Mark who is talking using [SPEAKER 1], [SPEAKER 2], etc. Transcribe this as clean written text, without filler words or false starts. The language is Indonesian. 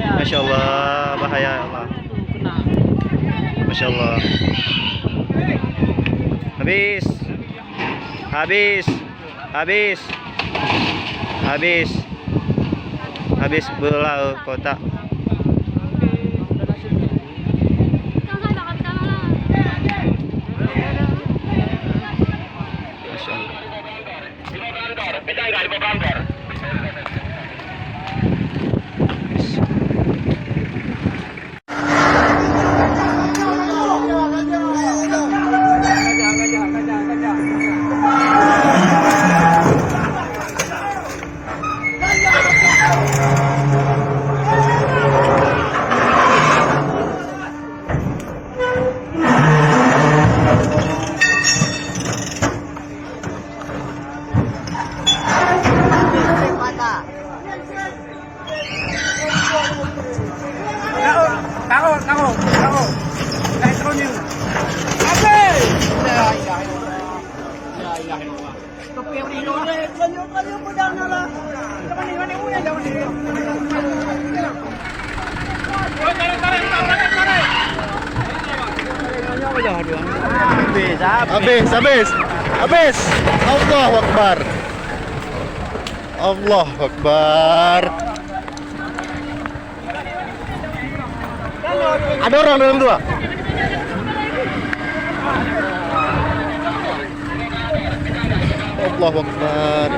[SPEAKER 1] Masya Allah, bahaya Allah. Masya Allah. Habis. Habis. Habis. Habis. Habis bola kotak. Masya Allah.
[SPEAKER 2] Kau. Naik terunin. Abe. Ya ilaha illallah. Tapi yang ini kanyo pedang nala. Jangan uya jangan ini. Oh, tarik.
[SPEAKER 1] Habis. Allahu Akbar. Allahu Akbar. Ada orang dalam dua. Allahu Akbar.